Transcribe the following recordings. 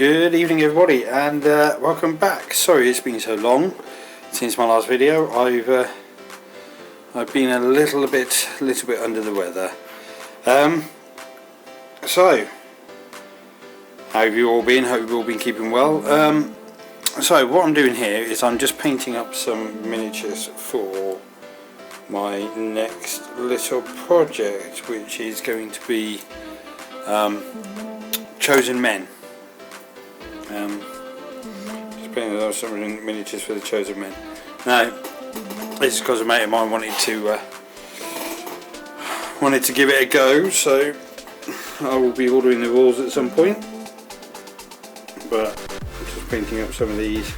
Good evening everybody, and welcome back. Sorry it's been so long since my last video. I've been a little bit under the weather. So how have you all been? Hope you've all been keeping well. So what I'm doing here is I'm just painting up some miniatures for my next little project, which is going to be Chosen Men. Just painting up some miniatures for the Chosen Men. Now, this is because a mate of mine wanted to give it a go, so I will be ordering the rules at some point. But I'm just painting up some of these.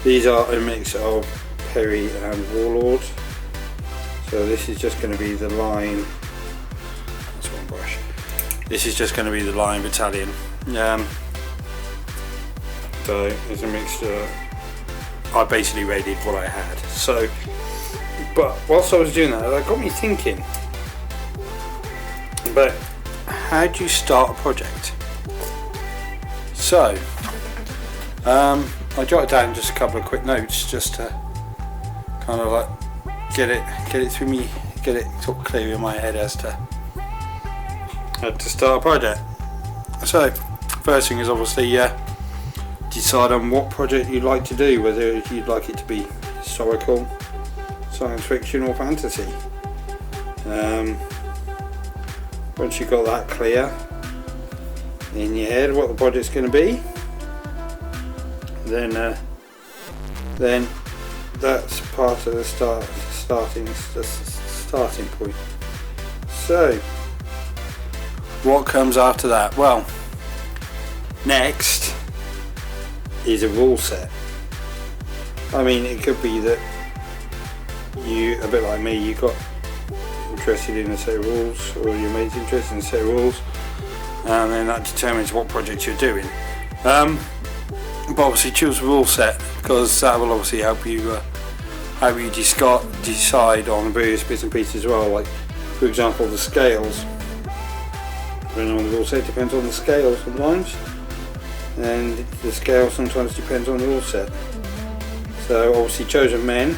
These are a mix of Perry and Warlord. So this is just going to be the line. That's one brush. This is just going to be the line battalion. So it's a mixture. I basically raided what I had. So, but whilst I was doing that, that got me thinking. But how do you start a project? So, I jotted down just a couple of quick notes just to kind of like get it through me, get it sort of clear in my head as to how to start a project. So, first thing is obviously decide on what project you'd like to do, whether you'd like it to be historical, science fiction or fantasy. Once you've got that clear in your head what the project's going to be, then that's part of the starting point. So what comes after that? Well, next is a rule set. I mean, it could be that you, a bit like me, you got interested in a set of rules, or your mate's interested in a set of rules, and then that determines what project you're doing. But obviously choose a rule set, because that will obviously help you decide on various bits and pieces as well. Like, for example, the scales. Depending on the rule set, depends on the scale sometimes, and the scale sometimes depends on the rule set. So obviously Chosen Men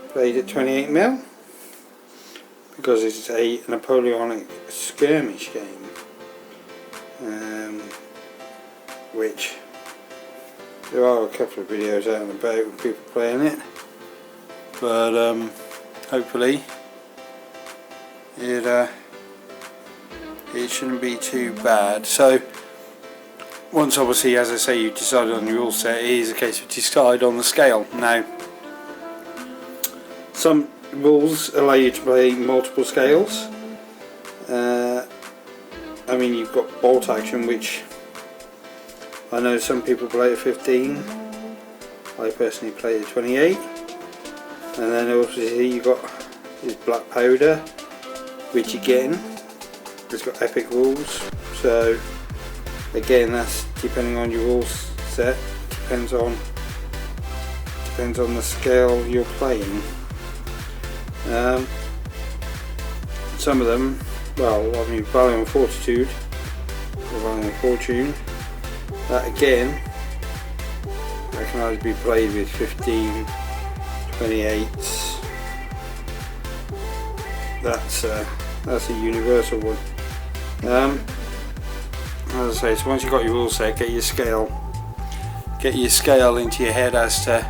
played at 28mm because it's a Napoleonic skirmish game, which there are a couple of videos out and about with people playing it, but hopefully it shouldn't be too bad. So once obviously, as I say, you decided on your rule set, it is a case of decide on the scale. Now, some rules allow you to play multiple scales. I mean, you've got bolt action, which I know some people play at 15. I personally play at 28. And then obviously you've got this black powder, which again has got epic rules. So again, that's depending on your rules set, depends on the scale you're playing. Some of them, well, I mean, Valiant Fortitude or Valiant Fortune, that again, that can either be played with 15, 28s. That's a universal one. As I say, so once you've got your rule set, get your scale into your head as to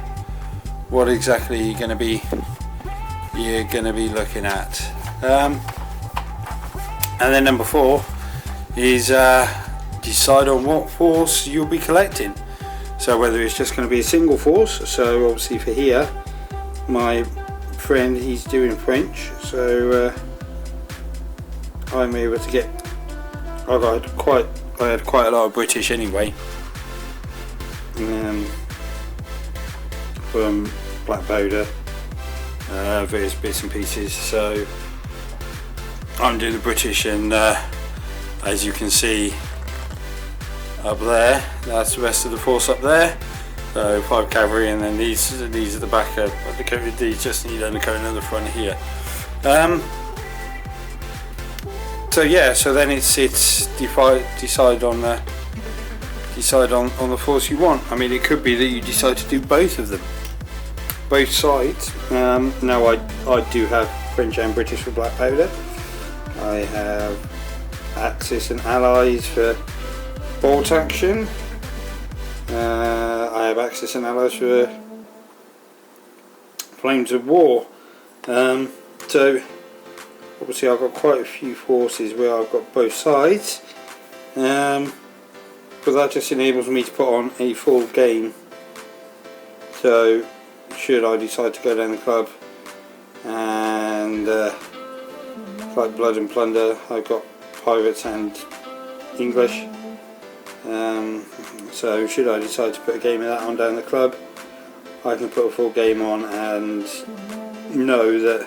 what exactly you're going to be looking at. And then number 4 is decide on what force you'll be collecting. So whether it's just going to be a single force. So obviously for here, my friend, he's doing French, so I'm able to get. I had quite a lot of British anyway, from Black Powder, various bits and pieces. So I'm doing the British, and as you can see up there, that's the rest of the force up there. So 5 cavalry, and then these are the back of the coat. These just need undercoat on the front here. So yeah, so then it's decide on decide on the force you want. I mean, it could be that you decide to do both of them, both sides. Now I do have French and British for black powder. I have Axis and Allies for bolt action. I have Axis and Allies for Flames of War. So obviously I've got quite a few forces where I've got both sides, but that just enables me to put on a full game. So should I decide to go down the club and like Blood and Plunder, I've got Pirates and English, so should I decide to put a game of that on down the club, I can put a full game on and know that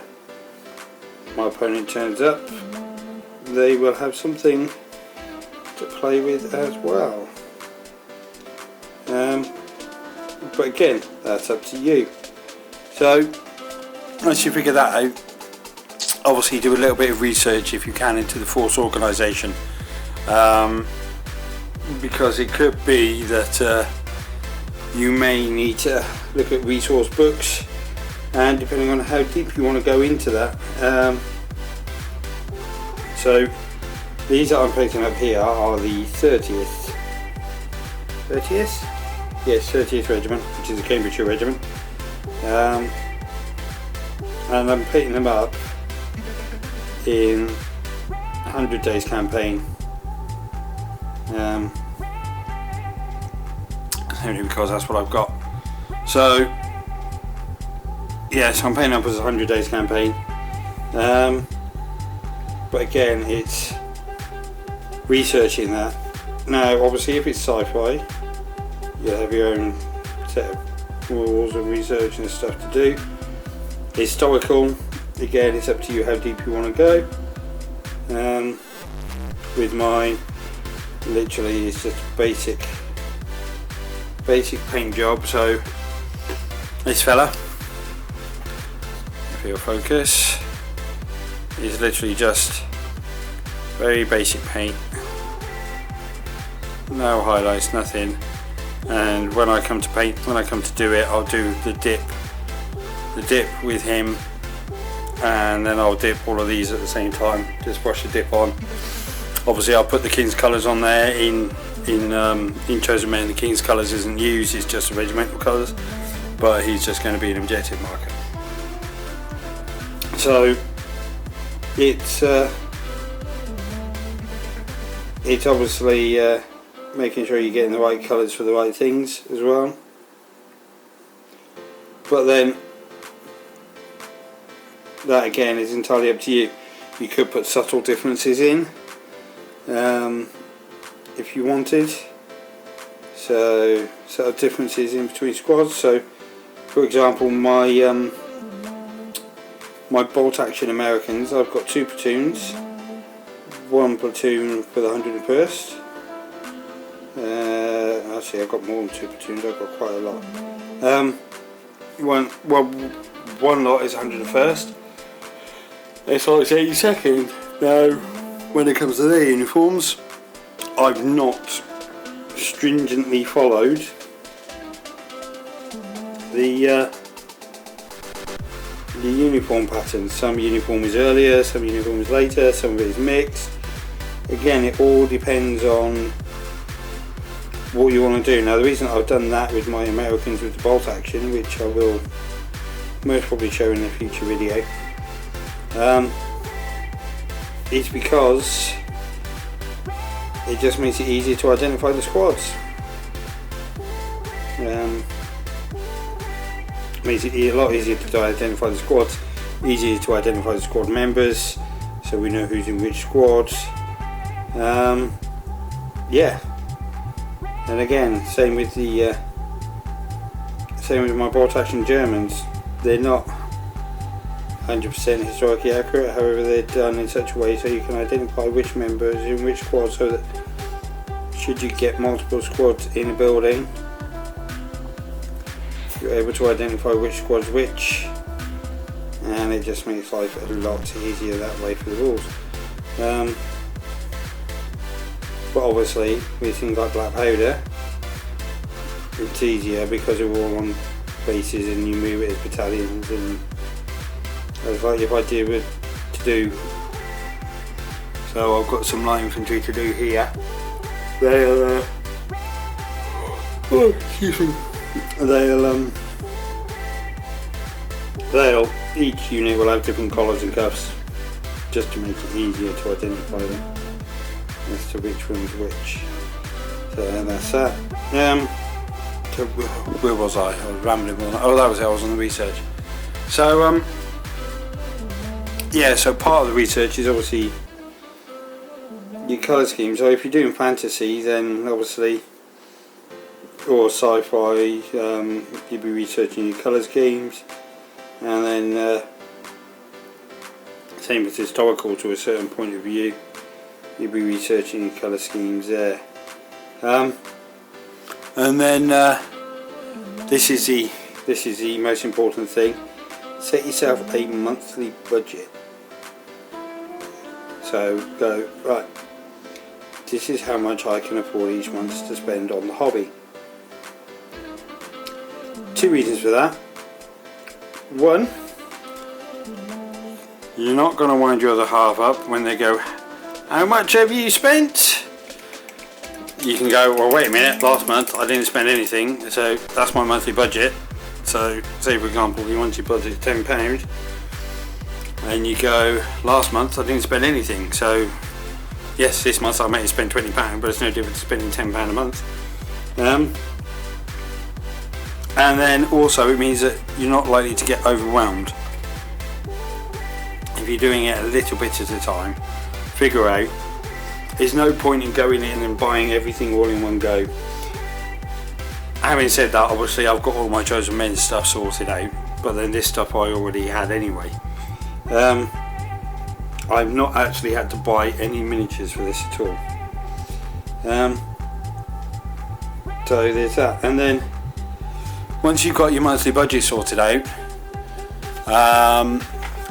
my opponent turns up, they will have something to play with as well. But again, that's up to you. So once you figure that out, obviously do a little bit of research if you can into the force organisation, because it could be that you may need to look at resource books, and depending on how deep you want to go into that. So these that I'm picking up here are the 30th? Yes, 30th Regiment, which is a Cambridgeshire Regiment, and I'm picking them up in 100 Days campaign, only because that's what I've got. So yes, I'm paying up as a 100 Days campaign, but again it's researching that. Now obviously if it's sci-fi, you have your own set of rules and research and stuff to do. Historical, again it's up to you how deep you want to go. With mine, literally it's just basic paint job. So this fella, if you'll focus, is literally just very basic paint, no highlights, nothing. And when I come to do it, I'll do the dip with him, and then I'll dip all of these at the same time, just brush the dip on. Obviously I'll put the King's colours on there. In Chosen Men, the King's colours isn't used, it's just the regimental colours, but he's just going to be an objective marker. So it's obviously making sure you're getting the right colours for the right things as well. But then that again is entirely up to you. You could put subtle differences in if you wanted, so subtle differences in between squads. So for example, my bolt action Americans, I've got 2 platoons, 1 platoon for the 101st. Actually I've got more than 2 platoons, I've got quite a lot. One lot is 101st, this lot is 82nd. Now when it comes to their uniforms, I've not stringently followed the uniform pattern. Some uniform is earlier, some uniform is later, some of it is mixed. Again, it all depends on what you want to do. Now the reason I've done that with my Americans with the bolt action, which I will most probably show in a future video, is because it just makes it easier to identify the squads. Makes it a lot easier to identify the squads, easier to identify the squad members, so we know who's in which squads. Yeah, and again, same with my bolt action Germans. They're not 100% historically accurate, however they're done in such a way so you can identify which member is in which squad, so that should you get multiple squads in a building, you're able to identify which squad's which, and it just makes life a lot easier that way for the rules. But obviously with things like black powder, it's easier because we're all on bases and you move it as battalions, and it's like if I did to do. So I've got some light infantry to do here. They'll each unit will have different collars and cuffs, just to make it easier to identify them as to which one's which. So that's that. So where was I? I was rambling on. Oh, that was it. I was on the research. So yeah. So part of the research is obviously your colour scheme. So if you're doing fantasy, then obviously, or sci-fi, you'd be researching your colour schemes, and then same as historical to a certain point of view, you'd be researching your colour schemes there. And then this is the most important thing. Set yourself a monthly budget. So go, right, this is how much I can afford each month to spend on the hobby. Two reasons for that. One, you're not going to wind your other half up when they go, how much have you spent? You can go, well wait a minute, last month I didn't spend anything, so that's my monthly budget. So say for example you want your budget £10, and you go, last month I didn't spend anything, so yes, this month I may have spent £20, but it's no different to spending £10 a month. And then also it means that you're not likely to get overwhelmed. If you're doing it a little bit at a time, figure out, there's no point in going in and buying everything all in one go. Having said that, obviously I've got all my Chosen Men stuff sorted out, but then this stuff I already had anyway. I've not actually had to buy any miniatures for this at all. So there's that. And then once you've got your monthly budget sorted out,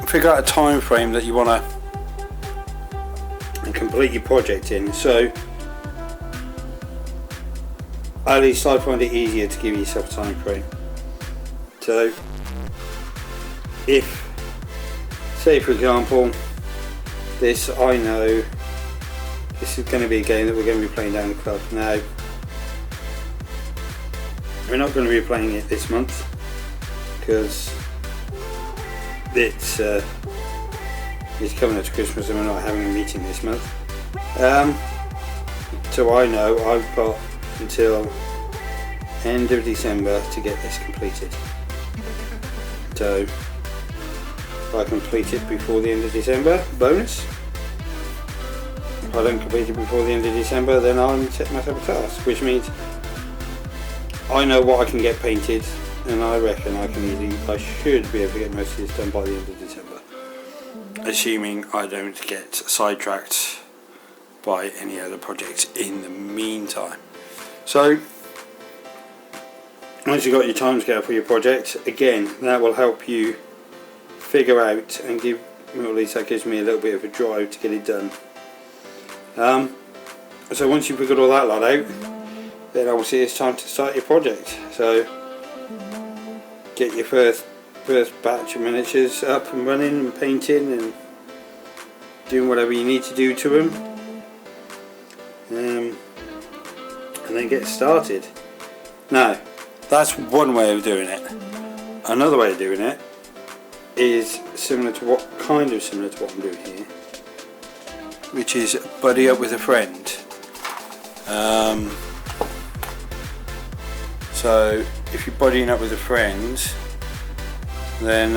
figure out a time frame that you want to complete your project in. So at least I find it easier to give yourself a time frame. So if, say for example, this, I know this is going to be a game that we're going to be playing down the club. Now we're not going to be playing it this month because it's coming up to Christmas and we're not having a meeting this month. So I know I've got until end of December to get this completed. So if I complete it before the end of December, bonus. If I don't complete it before the end of December, then I'm setting myself a task, which means I know what I can get painted, and I reckon I should be able to get most of this done by the end of December, assuming I don't get sidetracked by any other projects in the meantime. So once you've got your timescale for your project, again, that will help you figure out and give, well, at least that gives me a little bit of a drive to get it done. So once you've figured all that lot out, then obviously it's time to start your project. So get your first batch of miniatures up and running and painting and doing whatever you need to do to them, and then get started. Now that's one way of doing it. Another way of doing it is similar to what I'm doing here, which is buddy up with a friend. So if you're buddying up with a friend, then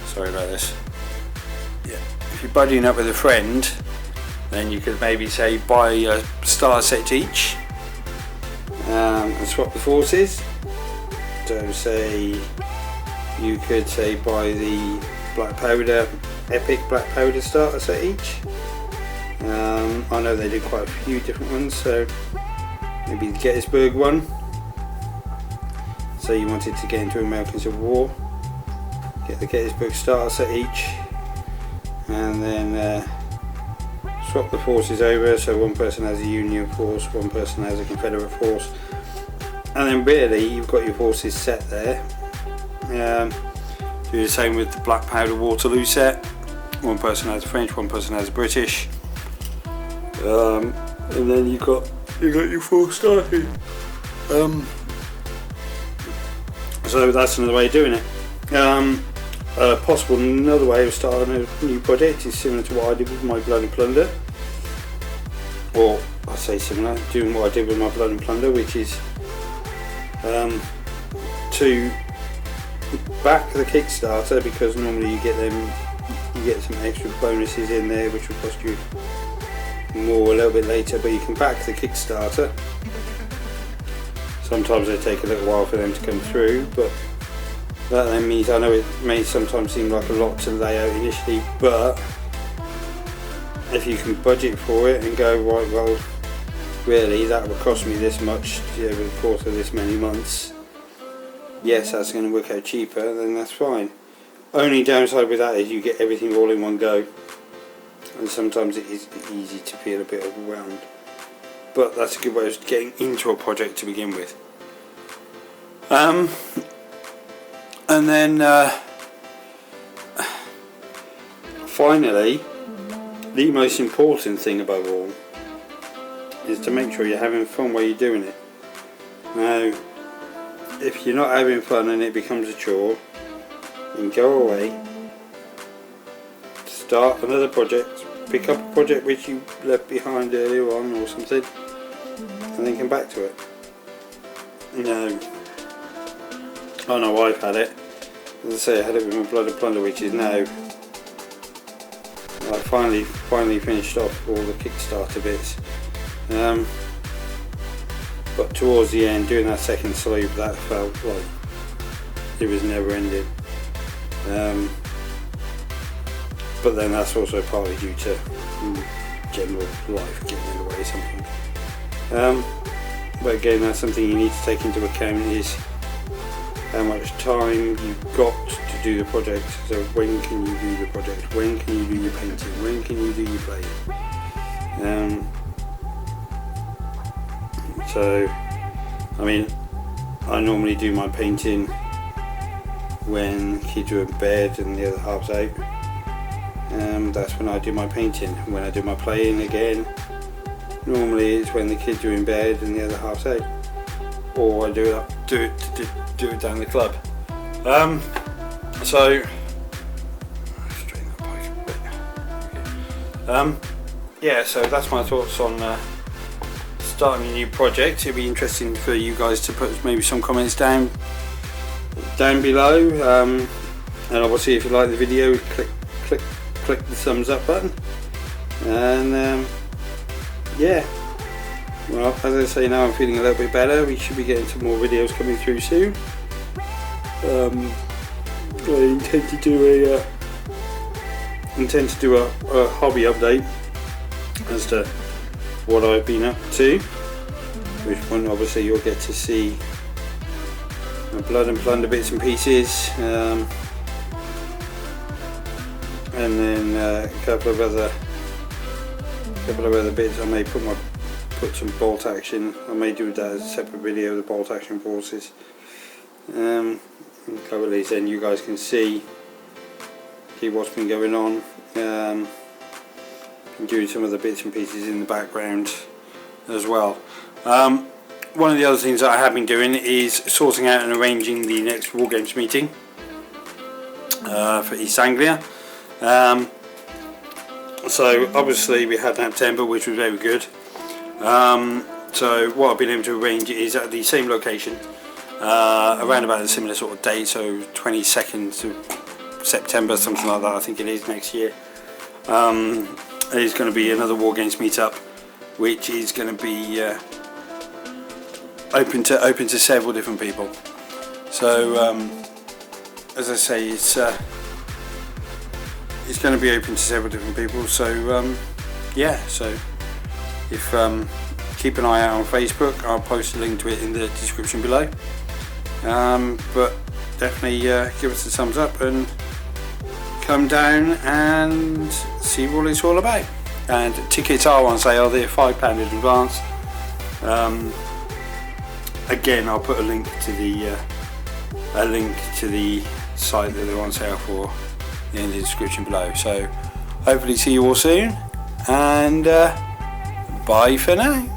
sorry about this. Yeah, if you're buddying up with a friend, then you could maybe say buy a starter set each, and swap the forces. So say you could say buy the Black Powder, Epic Black Powder starter set each. I know they do quite a few different ones, so maybe the Gettysburg one. So you wanted to get into American Civil War, get the Gettysburg starter set each, and then swap swap the forces over, so one person has a Union force, one person has a Confederate force, and then really you've got your forces set there. Do the same with the Black Powder Waterloo set. One person has a French, one person has a British, and then you got your force starting. So that's another way of doing it. Possible another way of starting a new project is similar to what I did with my Blood and Plunder, or I say similar, doing what I did with my Blood and Plunder, which is to back the Kickstarter, because normally you get some extra bonuses in there which will cost you more a little bit later, but you can back the Kickstarter. Sometimes they take a little while for them to come through, but that then means, I know it may sometimes seem like a lot to lay out initially, but if you can budget for it and go, right, well, really that will cost me this much over the course of this many months, yes, that's going to work out cheaper, then that's fine. Only downside with that is you get everything all in one go, and sometimes it is easy to feel a bit overwhelmed. But that's a good way of getting into a project to begin with. And then finally, the most important thing above all is to make sure you're having fun while you're doing it. Now, if you're not having fun and it becomes a chore, then go away, start another project, pick up a project which you left behind earlier on or something, and then come back to it. I know I've had it. As I say, I had it with my Blood and Plunder, which is now, I finally finished off all the Kickstarter bits. But towards the end, doing that second sleeve, that felt like it was never ending. But then that's also partly due to general life getting in the way something. But again, that's something you need to take into account, is how much time you've got to do the project. So when can you do the project? When can you do your painting? When can you do your playing? So, I mean, I normally do my painting when kids are in bed and the other half's out. That's when I do my painting. When I do my playing, again, normally it's when the kids are in bed and the other half's out, or I do it down the club. So straighten that bike a bit. Yeah, so that's my thoughts on starting a new project. It'd be interesting for you guys to put maybe some comments down below, and obviously if you like the video, click the thumbs up button, and yeah, well, as I say, now I'm feeling a little bit better. We should be getting some more videos coming through soon. I intend to do a hobby update as to what I've been up to, which one obviously you'll get to see my Blood and Plunder bits and pieces, and then a couple of other bits. I may put some bolt action. I may do that as a separate video, the bolt action forces. A couple of these, then you guys can see what's been going on. Been doing some of the bits and pieces in the background as well. One of the other things that I have been doing is sorting out and arranging the next War Games meeting for East Anglia. So obviously we had September, which was very good. So what I've been able to arrange is at the same location, around about a similar sort of date, so 22nd of September, something like that, I think it is, next year. There's going to be another War Games meetup, which is going to be open to several different people. So as I say, it's going to be open to several different people. So yeah, so if keep an eye out on Facebook. I'll post a link to it in the description below. But definitely give us a thumbs up and come down and see what it's all about. and tickets are on sale. They're £5 in advance. Again, I'll put a link to the site that they're on sale for in the description below. So hopefully see you all soon, and bye for now.